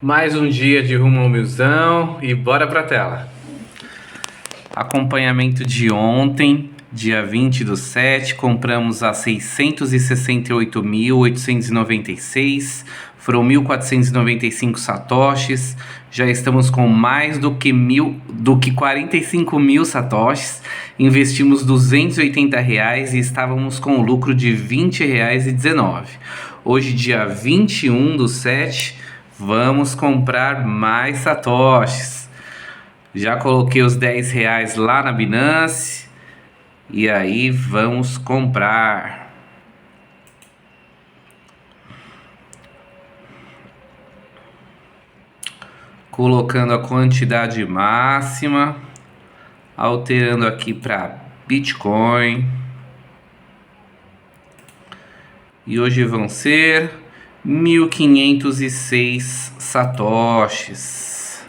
Mais um dia de rumo ao milzão e bora pra tela. Acompanhamento de ontem, dia 20/7, compramos a 668.896, foram 1.495 satoshis. Já estamos com mais do que 45 mil satoshis. Investimos R$ 280 e estávamos com o lucro de R$ 20,19. Hoje, dia 21/7, vamos comprar mais satoshis. Já coloquei os R$ 10 lá na Binance. E aí vamos comprar. Colocando a quantidade máxima. Alterando aqui para Bitcoin. E hoje vão ser 1.506 satoshis.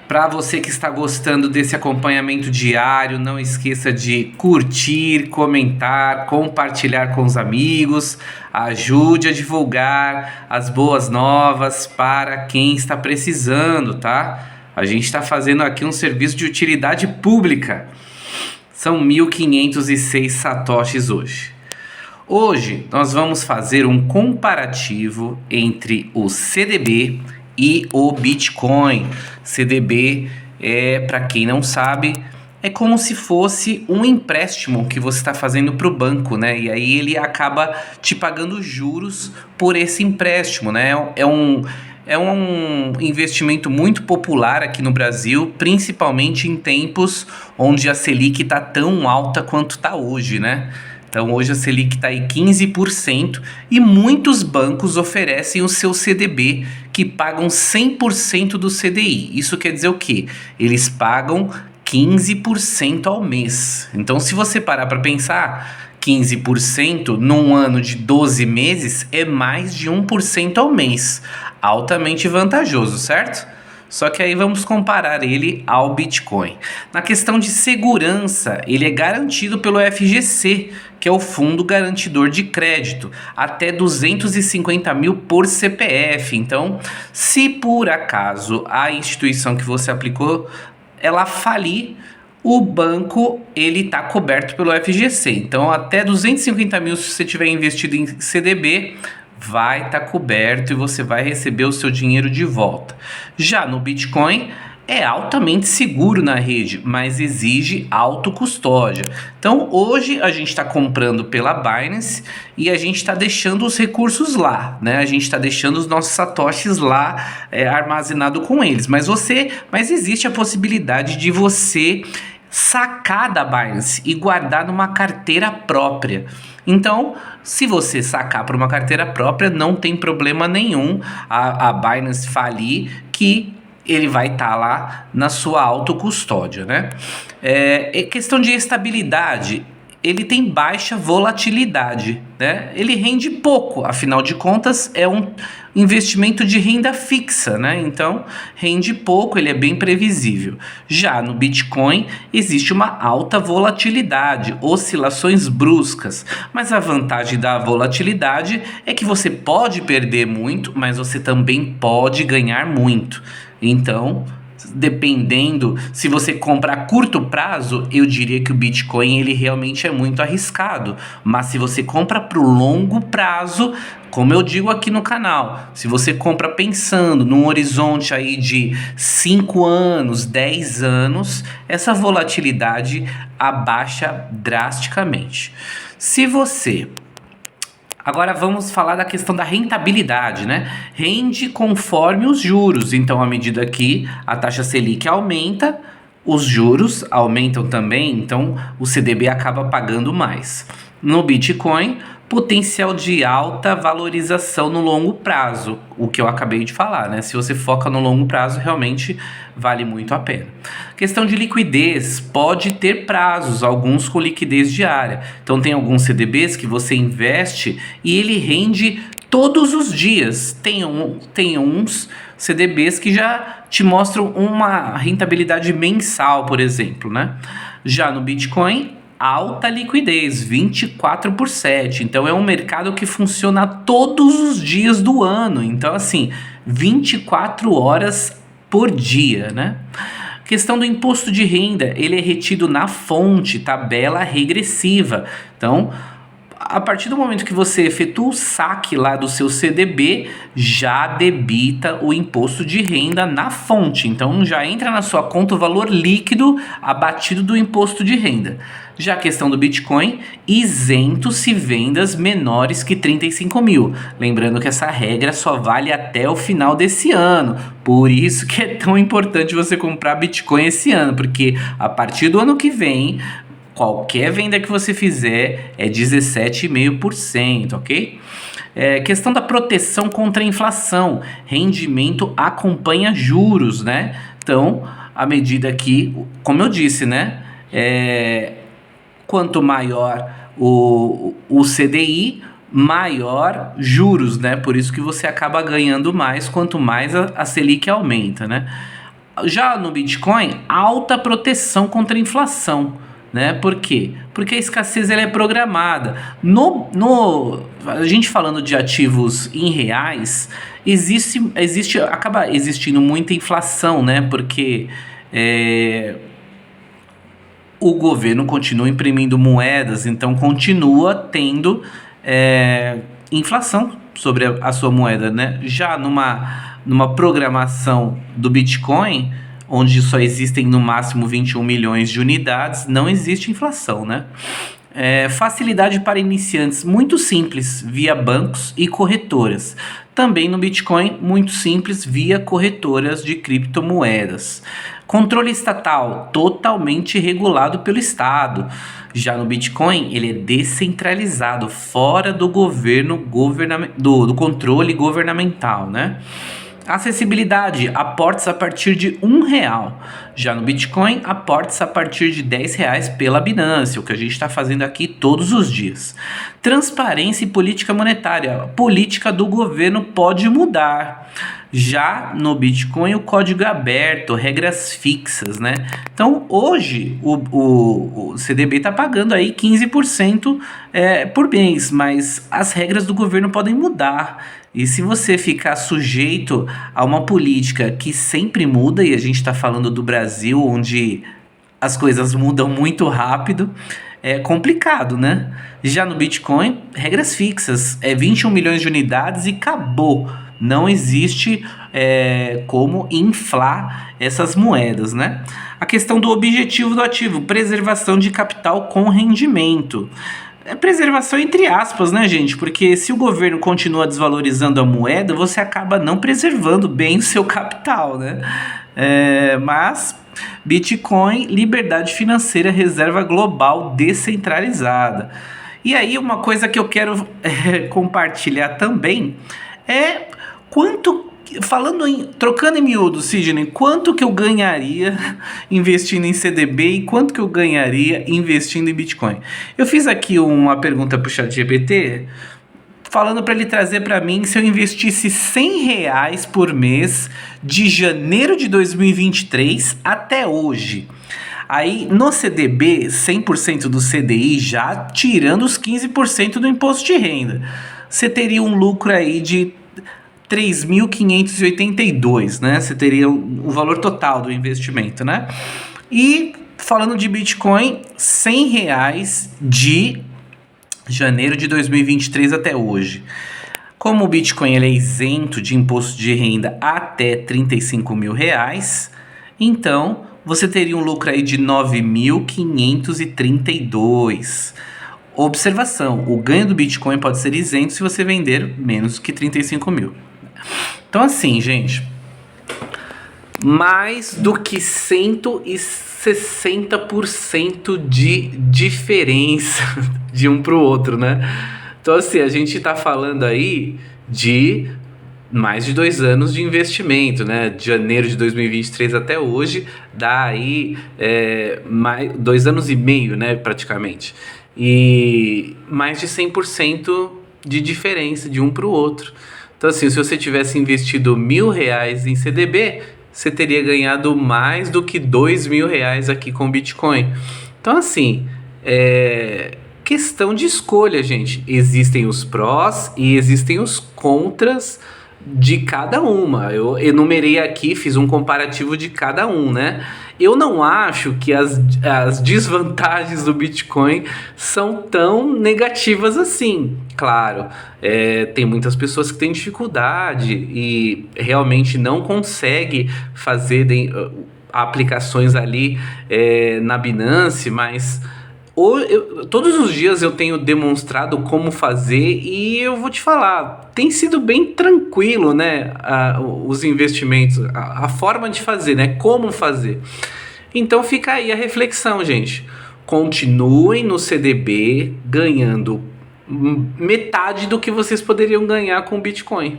Para você que está gostando desse acompanhamento diário, não esqueça de curtir, comentar, compartilhar com os amigos. Ajude a divulgar as boas novas para quem está precisando, tá? A gente está fazendo aqui um serviço de utilidade pública. São 1.506 satoshis hoje. Hoje nós vamos fazer um comparativo entre o CDB e o Bitcoin. CDB para quem não sabe, é como se fosse um empréstimo que você está fazendo para o banco, né? E aí ele acaba te pagando juros por esse empréstimo, né? É um investimento muito popular aqui no Brasil, principalmente em tempos onde a Selic está tão alta quanto está hoje, né? Então hoje a Selic está aí 15% e muitos bancos oferecem o seu CDB, que pagam 100% do CDI. Isso quer dizer o quê? Eles pagam 15% ao mês. Então se você parar para pensar, 15% num ano de 12 meses é mais de 1% ao mês. Altamente vantajoso, certo? Só que aí vamos comparar ele ao Bitcoin. Na questão de segurança, ele é garantido pelo FGC, que é o Fundo Garantidor de Crédito, até 250 mil por CPF. Então, se por acaso a instituição que você aplicou, ela falir, o banco ele está coberto pelo FGC. Então, até 250 mil, se você tiver investido em CDB, vai estar coberto e você vai receber o seu dinheiro de volta. Já no Bitcoin é altamente seguro na rede, mas exige autocustódia. Então hoje a gente está comprando pela Binance e a gente está deixando os recursos lá, né? A gente está deixando os nossos satoshis lá armazenado com eles. Mas existe a possibilidade de você sacar da Binance e guardar numa carteira própria. Então, se você sacar para uma carteira própria, não tem problema nenhum a Binance falir, que ele vai estar lá na sua autocustódia, né? Questão de estabilidade, ele tem baixa volatilidade, né? Ele rende pouco, afinal de contas é um investimento de renda fixa, né? Então rende pouco, ele é bem previsível. Já no Bitcoin existe uma alta volatilidade, oscilações bruscas, mas a vantagem da volatilidade é que você pode perder muito, mas você também pode ganhar muito. Então, dependendo, se você compra a curto prazo, eu diria que o Bitcoin ele realmente é muito arriscado. Mas se você compra para o longo prazo, como eu digo aqui no canal, se você compra pensando num horizonte aí de 5 anos, 10 anos, essa volatilidade abaixa drasticamente. Agora vamos falar da questão da rentabilidade, né? Rende conforme os juros. Então, à medida que a taxa Selic aumenta, os juros aumentam também. Então, o CDB acaba pagando mais. No Bitcoin, potencial de alta valorização no longo prazo. O que eu acabei de falar, né? Se você foca no longo prazo, realmente vale muito a pena. Questão de liquidez, pode ter prazos, alguns com liquidez diária. Então tem alguns CDBs que você investe e ele rende todos os dias. Tem uns CDBs que já te mostram uma rentabilidade mensal, por exemplo, né? Já no Bitcoin, alta liquidez, 24/7. Então é um mercado que funciona todos os dias do ano. Então assim, 24 horas por dia, né? Questão do imposto de renda, ele é retido na fonte, tabela regressiva. Então, a partir do momento que você efetua o saque lá do seu CDB, já debita o imposto de renda na fonte. Então já entra na sua conta o valor líquido abatido do imposto de renda. Já a questão do Bitcoin, isento se vendas menores que 35 mil. Lembrando que essa regra só vale até o final desse ano. Por isso que é tão importante você comprar Bitcoin esse ano, porque a partir do ano que vem, qualquer venda que você fizer é 17,5%, ok? Questão da proteção contra a inflação. Rendimento acompanha juros, né? Então, à medida que, como eu disse, né? Quanto maior o CDI, maior juros, né? Por isso que você acaba ganhando mais quanto mais a Selic aumenta, né? Já no Bitcoin, alta proteção contra a inflação. Né? Por quê? Porque a escassez ela é programada. A gente falando de ativos em reais, acaba existindo muita inflação, né? Porque o governo continua imprimindo moedas, então continua tendo inflação sobre a sua moeda, né? Já numa programação do Bitcoin, onde só existem no máximo 21 milhões de unidades, não existe inflação, né? Facilidade para iniciantes, muito simples, via bancos e corretoras. Também no Bitcoin, muito simples, via corretoras de criptomoedas. Controle estatal, totalmente regulado pelo Estado. Já no Bitcoin, ele é descentralizado, fora do do controle governamental, né? Acessibilidade, aportes a partir de R$1. Já no Bitcoin, aportes a partir de R$10 pela Binance, o que a gente está fazendo aqui todos os dias. Transparência e política monetária. A política do governo pode mudar. Já no Bitcoin, o código é aberto, regras fixas, né? Então, hoje, o CDB está pagando aí 15% por mês, mas as regras do governo podem mudar. E se você ficar sujeito a uma política que sempre muda, e a gente está falando do Brasil, onde as coisas mudam muito rápido, é complicado, né? Já no Bitcoin, regras fixas, 21 milhões de unidades e acabou. Não existe como inflar essas moedas, né? A questão do objetivo do ativo, preservação de capital com rendimento. Preservação entre aspas, né, gente? Porque se o governo continua desvalorizando a moeda, você acaba não preservando bem o seu capital, né? Mas Bitcoin, liberdade financeira, reserva global descentralizada. E aí uma coisa que eu quero compartilhar também é trocando em miúdo, Sidney, quanto que eu ganharia investindo em CDB e quanto que eu ganharia investindo em Bitcoin? Eu fiz aqui uma pergunta para o ChatGPT, falando para ele trazer para mim se eu investisse R$100 por mês de janeiro de 2023 até hoje. Aí no CDB, 100% do CDI já tirando os 15% do imposto de renda. Você teria um lucro aí de 3.582, né? Você teria o valor total do investimento, né? E falando de Bitcoin, R$100 de janeiro de 2023 até hoje. Como o Bitcoin ele é isento de imposto de renda até R$35 mil, então você teria um lucro aí de 9.532. Observação, o ganho do Bitcoin pode ser isento se você vender menos que 35 mil. Então assim, gente, mais do que 160% de diferença de um para o outro, né? Então assim, a gente tá falando aí de mais de 2 anos de investimento, né? De janeiro de 2023 até hoje, dá aí 2 anos e meio, né? Praticamente. E mais de 100% de diferença de um para o outro. Então assim, se você tivesse investido R$1.000 em CDB, você teria ganhado mais do que R$2.000 aqui com Bitcoin. Então assim, questão de escolha, gente. Existem os prós e existem os contras de cada uma. Eu enumerei aqui, fiz um comparativo de cada um, né? Eu não acho que as desvantagens do Bitcoin são tão negativas assim. Claro, tem muitas pessoas que têm dificuldade e realmente não consegue fazer aplicações ali na Binance, mas todos os dias eu tenho demonstrado como fazer e eu vou te falar, tem sido bem tranquilo, né? Os investimentos, a forma de fazer, né? Como fazer. Então fica aí a reflexão, gente. Continuem no CDB ganhando metade do que vocês poderiam ganhar com Bitcoin.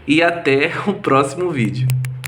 E até o próximo vídeo.